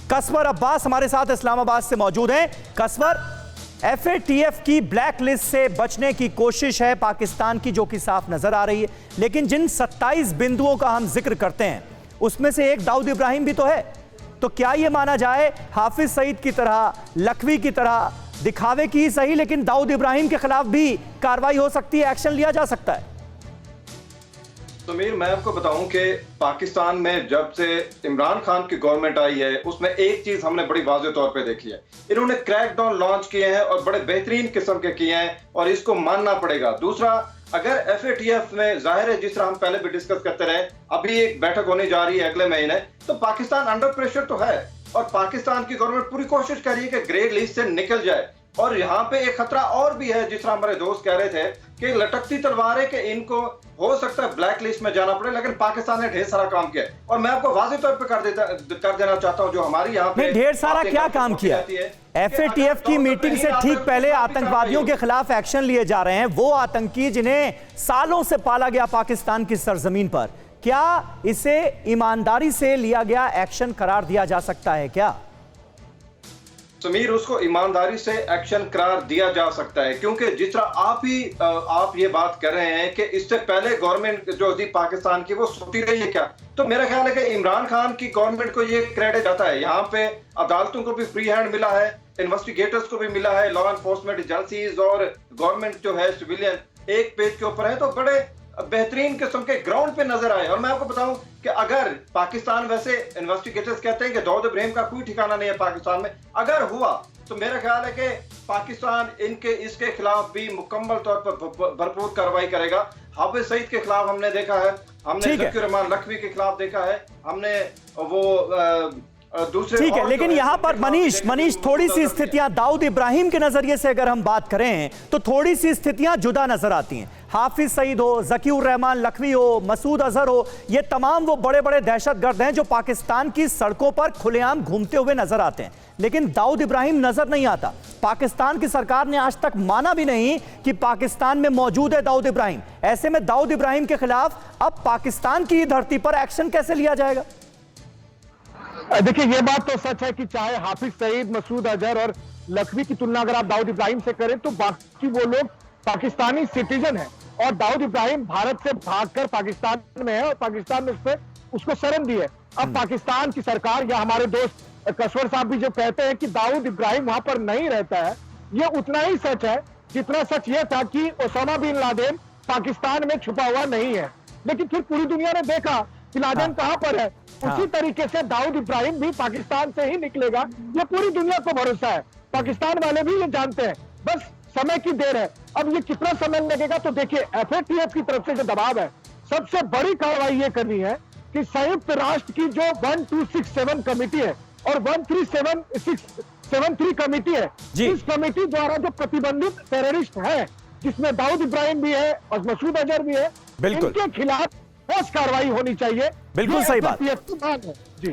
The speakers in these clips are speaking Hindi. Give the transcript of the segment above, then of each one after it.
कसवर अब्बास हमारे साथ इस्लामाबाद से मौजूद हैं। कसवर, एफएटीएफ की ब्लैक लिस्ट से बचने की कोशिश है पाकिस्तान की, जो कि साफ नजर आ रही है, लेकिन जिन 27 बिंदुओं का हम जिक्र करते हैं उसमें से एक दाऊद इब्राहिम भी तो है। तो क्या यह माना जाए हाफिज सईद की तरह, लखवी की तरह दिखावे की ही सही, लेकिन दाऊद इब्राहिम के खिलाफ भी कार्रवाई हो सकती है, एक्शन लिया जा सकता है? समीर, मैं आपको बताऊं कि पाकिस्तान में जब से इमरान खान की गवर्नमेंट आई है उसमें एक चीज हमने बड़ी वाज़ेह तौर पे देखी है, इन्होंने क्रैकडाउन लॉन्च किए हैं और बड़े बेहतरीन किस्म के किए हैं और इसको मानना पड़ेगा। दूसरा, अगर एफएटीएफ में जाहिर है, जिस तरह हम पहले भी डिस्कस करते रहे, अभी एक बैठक होने जा रही है अगले महीने, तो पाकिस्तान अंडर प्रेशर तो है और पाकिस्तान की गवर्नमेंट पूरी कोशिश कर रही है कि ग्रे लिस्ट से निकल जाए। और यहाँ पे एक खतरा और भी है, जिस तरह हमारे दोस्त कह रहे थे कि लटकती तलवार है कि इनको हो सकता है ब्लैक लिस्ट में जाना पड़े, लेकिन पाकिस्तान ने ढेर सारा काम किया और मैं आपको वाज़ेह तौर पे कर देना चाहता हूं, जो हमारी यहाँ पे ढेर सारा क्या काम किया। एफएटीएफ की मीटिंग से ठीक पहले आतंकवादियों के खिलाफ एक्शन लिए जा रहे हैं, वो आतंकी जिन्हें सालों से पाला गया पाकिस्तान की सरजमीन पर। क्या इसे ईमानदारी से लिया गया एक्शन करार दिया जा सकता है क्या? समीर, उसको ईमानदारी से एक्शन करार दिया जा सकता है, क्योंकि जिस तरह आप ये बात कर रहे हैं कि इससे पहले गवर्नमेंट जो थी पाकिस्तान की वो सोती रही है क्या, तो मेरा ख्याल है कि इमरान खान की गवर्नमेंट को ये क्रेडिट आता है। यहाँ पे अदालतों को भी फ्री हैंड मिला है, इन्वेस्टिगेटर्स को भी मिला है, लॉ एनफोर्समेंट एजेंसीज और गवर्नमेंट जो है सिविलियन एक पेज के ऊपर है, तो बड़े बेहतरीन किस्म के ग्राउंड पे नजर आए। और मैं आपको बताऊं कि अगर पाकिस्तान, वैसे इन्वेस्टिगेटर्स कहते हैं कि दाऊद इब्राहिम का कोई ठिकाना नहीं है पाकिस्तान में, अगर हुआ तो मेरा ख्याल है कि पाकिस्तान इसके खिलाफ भी मुकम्मल तौर पर भरपूर कार्रवाई करेगा। हाफिज सईद के खिलाफ हमने देखा है, हमने ज़कीर रहमान लखवी के खिलाफ देखा है, हमने वो दूसरे, ठीक है, लेकिन यहाँ पर मनीष थोड़ी सी स्थितियां दाऊद इब्राहिम के नजरिए से अगर हम बात करें तो थोड़ी सी स्थितियां जुदा नजर आती हैं। हाफिज सईद हो, ज़कीर रहमान लखवी हो, मसूद अजहर हो, ये तमाम वो बड़े बड़े दहशतगर्द हैं जो पाकिस्तान की सड़कों पर खुलेआम घूमते हुए नजर आते हैं, लेकिन दाऊद इब्राहिम नजर नहीं आता। पाकिस्तान की सरकार ने आज तक माना भी नहीं कि पाकिस्तान में मौजूद है दाऊद इब्राहिम। ऐसे में दाऊद इब्राहिम के खिलाफ अब पाकिस्तान की धरती पर एक्शन कैसे लिया जाएगा? देखिए, ये बात तो सच है कि चाहे हाफिज सईद, मसूद अजहर और लखवी की तुलना अगर आप दाऊद इब्राहिम से करें तो बाकी वो लोग पाकिस्तानी सिटीजन हैं और दाऊद इब्राहिम भारत से भागकर पाकिस्तान में है और पाकिस्तान ने उसको शरण दी है। अब पाकिस्तान की सरकार या हमारे दोस्त कसवर साहब भी जो कहते हैं कि दाऊद इब्राहिम वहां पर नहीं रहता है, ये उतना ही सच है जितना सच ये था कि ओसामा बिन लादेन पाकिस्तान में छुपा हुआ नहीं है। लेकिन फिर पूरी दुनिया ने देखा कि लादेन कहां पर है, उसी तरीके से दाऊद इब्राहिम भी पाकिस्तान से ही निकलेगा, ये पूरी दुनिया को भरोसा है। पाकिस्तान वाले भी ये जानते हैं, बस समय की देर है। अब ये कितना समय लगेगा तो देखिए, एफएटीएफ की तरफ से जो दबाव है, सबसे बड़ी कार्रवाई ये करनी है कि संयुक्त राष्ट्र की जो 1267 कमेटी है और 1373 कमेटी है, इस कमेटी द्वारा जो प्रतिबंधित टेररिस्ट है, जिसमें दाऊद इब्राहिम भी है और मसूद अजहर भी है, इनके खिलाफ ठोस कार्रवाई होनी चाहिए। बिल्कुल सही बात,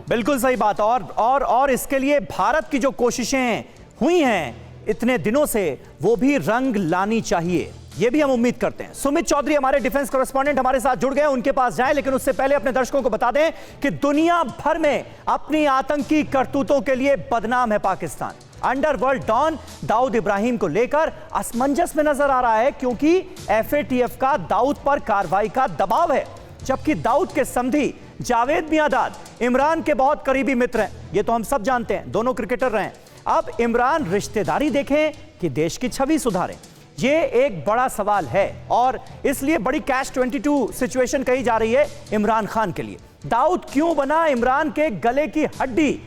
बिल्कुल सही बात। और इसके लिए भारत की जो कोशिशें हुई हैं इतने दिनों से, वो भी रंग लानी चाहिए, ये भी हम उम्मीद करते हैं। सुमित चौधरी हमारे डिफेंस कॉरेस्पॉन्डेंट हमारे साथ जुड़ गए, उनके पास जाएं, लेकिन उससे पहले अपने दर्शकों को बता दें कि दुनिया भर में अपनी आतंकी करतूतों के लिए बदनाम है पाकिस्तान। अंडरवर्ल्ड डॉन दाऊद इब्राहिम को लेकर असमंजस में नजर आ रहा है, क्योंकि एफएटीएफ का दाऊद पर कार्रवाई का दबाव है, जबकि दाऊद के समधी जावेद मियांदाद इमरान के बहुत करीबी मित्र हैं, ये तो हम सब जानते हैं, दोनों क्रिकेटर रहे हैं। अब इमरान रिश्तेदारी देखें कि देश की छवि सुधारें, ये एक बड़ा सवाल है और इसलिए बड़ी कैश 22 सिचुएशन कही जा रही है इमरान खान के लिए। दाऊद क्यों बना इमरान के गले की हड्डी,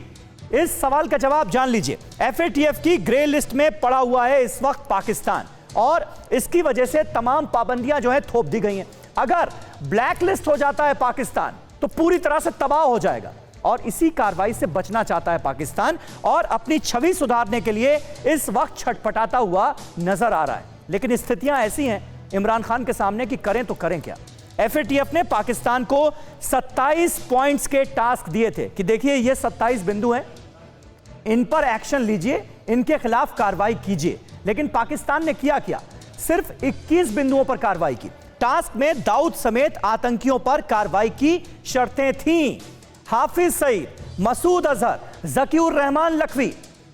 इस सवाल का जवाब जान लीजिए। एफएटीएफ की ग्रे लिस्ट में पड़ा हुआ है इस वक्त पाकिस्तान और इसकी वजह से तमाम पाबंदियां जो है थोप दी गई हैं। अगर ब्लैक लिस्ट हो जाता है पाकिस्तान तो पूरी तरह से तबाह हो जाएगा और इसी कार्रवाई से बचना चाहता है पाकिस्तान और अपनी छवि सुधारने के लिए इस वक्त छटपटाता हुआ नजर आ रहा है। लेकिन स्थितियां ऐसी हैं इमरान खान के सामने कि करें तो करें क्या। एफएटीएफ ने पाकिस्तान को 27 पॉइंट्स के टास्क दिए थे कि देखिए ये 27 बिंदु हैं, इन पर एक्शन लीजिए, इनके खिलाफ कार्रवाई कीजिए। लेकिन पाकिस्तान ने किया क्या, सिर्फ 21 बिंदुओं पर कार्रवाई की। टास्क में दाऊद समेत आतंकियों पर कार्रवाई की शर्तें थीं। हाफिज सईद, मसूद अजहर, ज़कीउर रहमान लखवी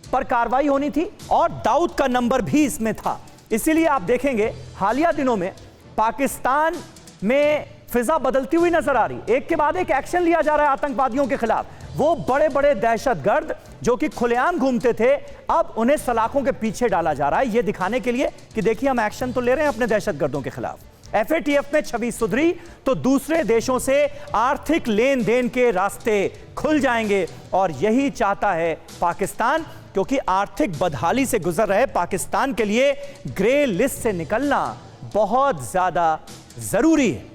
पर कार्रवाई होनी थी और दाऊद का नंबर भी इसमें था। इसीलिए आप देखेंगे हालिया दिनों में पाकिस्तान में फिजा बदलती हुई नजर आ रही, एक के बाद एक एक्शन लिया जा रहा है आतंकवादियों के खिलाफ। वो बड़े बड़े दहशतगर्द जो कि खुलेआम घूमते थे, अब उन्हें सलाखों के पीछे डाला जा रहा है, यह दिखाने के लिए कि देखिए हम एक्शन तो ले रहे हैं अपने दहशतगर्दों के खिलाफ। FATF में छवि सुधरी तो दूसरे देशों से आर्थिक लेन देन के रास्ते खुल जाएंगे और यही चाहता है पाकिस्तान, क्योंकि आर्थिक बदहाली से गुजर रहे पाकिस्तान के लिए ग्रे लिस्ट से निकलना बहुत ज्यादा जरूरी है।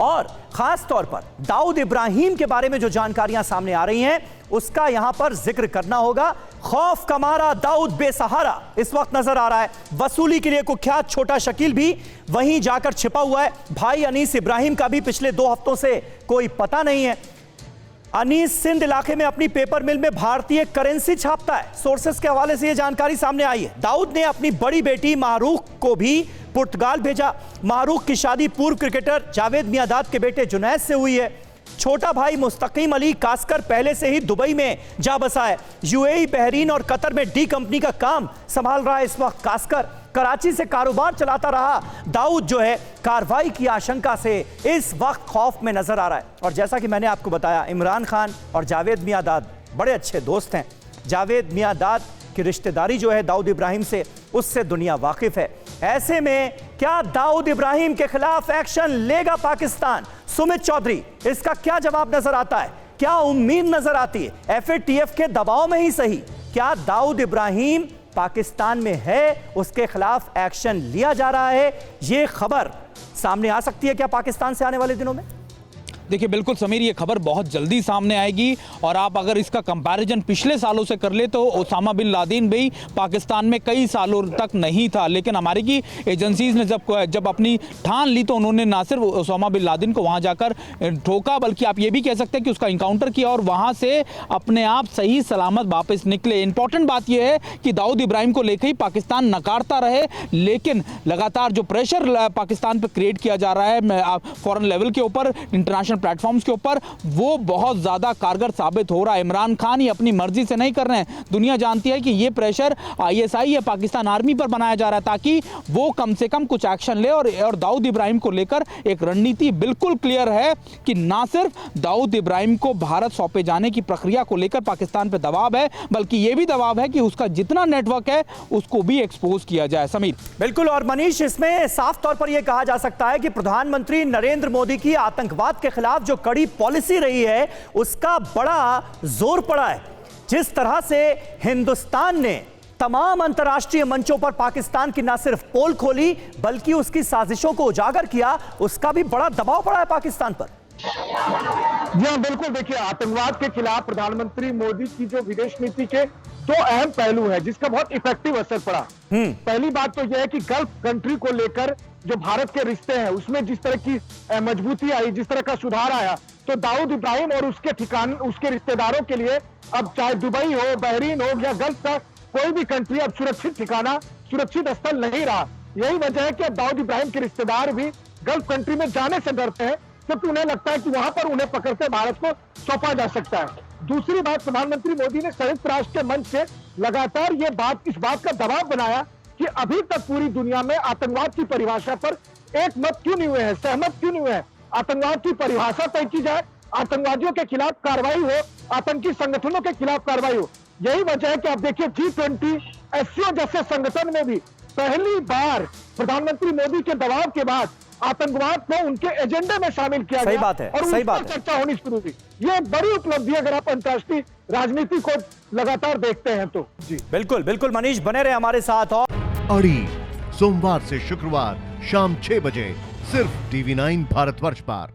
और खास तौर पर दाऊद इब्राहिम के बारे में जो जानकारियां सामने आ रही हैं उसका यहां पर जिक्र करना होगा। खौफ का मारा दाऊद बेसहारा इस वक्त नजर आ रहा है। वसूली के लिए कुख्यात छोटा शकील भी वहीं जाकर छिपा हुआ है। भाई अनीस इब्राहिम का भी पिछले 2 हफ्तों से कोई पता नहीं है। अनीस सिंध इलाके में अपनी पेपर मिल में भारतीय करेंसी छापता है, सोर्सेस के हवाले से यह जानकारी सामने आई है। दाऊद ने अपनी बड़ी बेटी मारूख को भी पुर्तगाल भेजा। मारूख की शादी पूर्व क्रिकेटर जावेद मियांदाद के बेटे जुनैद से हुई है। छोटा भाई मुस्तकीम अली कास्कर पहले से ही दुबई में जा बसा है। UAE, बहरीन और कतर में डी कंपनी का काम संभाल रहा है इस वक्त कास्कर। कराची से कारोबार चलाता रहा दाऊद जो है कार्रवाई की आशंका से इस वक्त खौफ में नजर आ रहा है। और जैसा कि मैंने आपको बताया, इमरान खान और जावेद मियांदाद बड़े अच्छे दोस्त हैं। जावेद मियांदाद की रिश्तेदारी जो है दाऊद इब्राहिम से, उससे दुनिया वाकिफ है। ऐसे में क्या दाऊद इब्राहिम के खिलाफ एक्शन लेगा पाकिस्तान? सुमित चौधरी, इसका क्या जवाब नजर आता है, क्या उम्मीद नजर आती है? FATF के दबाव में ही सही, क्या दाऊद इब्राहिम पाकिस्तान में है, उसके खिलाफ एक्शन लिया जा रहा है? यह खबर सामने आ सकती है क्या पाकिस्तान से आने वाले दिनों में? देखिए बिल्कुल समीर, ये खबर बहुत जल्दी सामने आएगी। और आप अगर इसका कंपैरिजन पिछले सालों से कर ले तो ओसामा बिन लादेन भी पाकिस्तान में कई सालों तक नहीं था, लेकिन हमारी की एजेंसीज ने जब अपनी ठान ली तो उन्होंने ना सिर्फ ओसामा बिन लादेन को वहां जाकर ठोका, बल्कि आप ये भी कह सकते हैं कि उसका इनकाउंटर किया और वहां से अपने आप सही सलामत वापस निकले। इंपॉर्टेंट बात यह है कि दाऊद इब्राहिम को लेकर ही पाकिस्तान नकारता रहे, लेकिन लगातार जो प्रेशर पाकिस्तान पर क्रिएट किया जा रहा है फॉरेन लेवल के ऊपर, इंटरनेशनल प्लेटफॉर्म्स के ऊपर, वो बहुत ज्यादा कारगर साबित हो रहा है। इमरान खान ही अपनी मर्जी से नहीं कर रहे हैं, दुनिया जानती है कि ये प्रेशर ISI या पाकिस्तान आर्मी पर बनाया जा रहा है ताकि वो कम से कम कुछ एक्शन ले। और दाऊद इब्राहिम को लेकर एक रणनीति बिल्कुल क्लियर है कि ना सिर्फ दाऊद इब्राहिम को भारत सौंपे जाने की प्रक्रिया को लेकर पाकिस्तान पर दबाव है, बल्कि यह भी दबाव है कि उसका जितना नेटवर्क है उसको भी एक्सपोज किया जाए। समीर बिल्कुल, और मनीष, इसमें साफ तौर पर यह कहा जा सकता है कि प्रधानमंत्री नरेंद्र मोदी की आतंकवाद के खिलाफ जो कड़ी पॉलिसी रही है उसका बड़ा जोर पड़ा है। जिस तरह से हिंदुस्तान ने तमाम अंतर्राष्ट्रीय मंचों पर पाकिस्तान की न सिर्फ पोल खोली बल्कि उसकी साजिशों को उजागर किया, उसका भी बड़ा दबाव पड़ा है पाकिस्तान पर। जी हाँ, बिल्कुल। देखिए, आतंकवाद के खिलाफ प्रधानमंत्री मोदी की जो विदेश नीति के 2 अहम पहलू है जिसका बहुत इफेक्टिव असर पड़ा। पहली बात तो यह है कि गल्फ कंट्री को लेकर जो भारत के रिश्ते हैं उसमें जिस तरह की मजबूती आई, जिस तरह का सुधार आया, तो दाऊद इब्राहिम और उसके रिश्तेदारों के लिए अब चाहे दुबई हो, बहरीन हो या गल्फ का कोई भी कंट्री अब सुरक्षित ठिकाना, सुरक्षित स्थल नहीं रहा। यही वजह है कि अब दाऊद इब्राहिम के रिश्तेदार भी गल्फ कंट्री में जाने से डरते हैं, क्योंकि उन्हें लगता है कि वहां पर उन्हें पकड़कर भारत को सौंपा जा सकता है। दूसरी बात, प्रधानमंत्री मोदी ने संयुक्त राष्ट्र के मंच से लगातार इस बात का दबाव बनाया कि अभी तक पूरी दुनिया में आतंकवाद की परिभाषा पर एक मत क्यों नहीं हुए हैं, सहमत क्यों नहीं हुए हैं। आतंकवाद की परिभाषा तय की जाए, आतंकवादियों के खिलाफ कार्रवाई हो, आतंकी संगठनों के खिलाफ कार्रवाई हो। यही वजह है कि आप देखिए G20, SCO जैसे संगठन में भी पहली बार प्रधानमंत्री मोदी के दबाव के बाद आतंकवाद को उनके एजेंडे में शामिल किया सही गया बात है, और सही उस बात पर है। चर्चा होनी शुरू हुई। ये बड़ी उपलब्धि अगर आप अंतर्राष्ट्रीय राजनीति को लगातार देखते हैं तो। जी बिल्कुल बिल्कुल मनीष, बने रहे हमारे साथ। और अड़ी सोमवार से शुक्रवार शाम 6 बजे सिर्फ TV9 भारतवर्ष पर।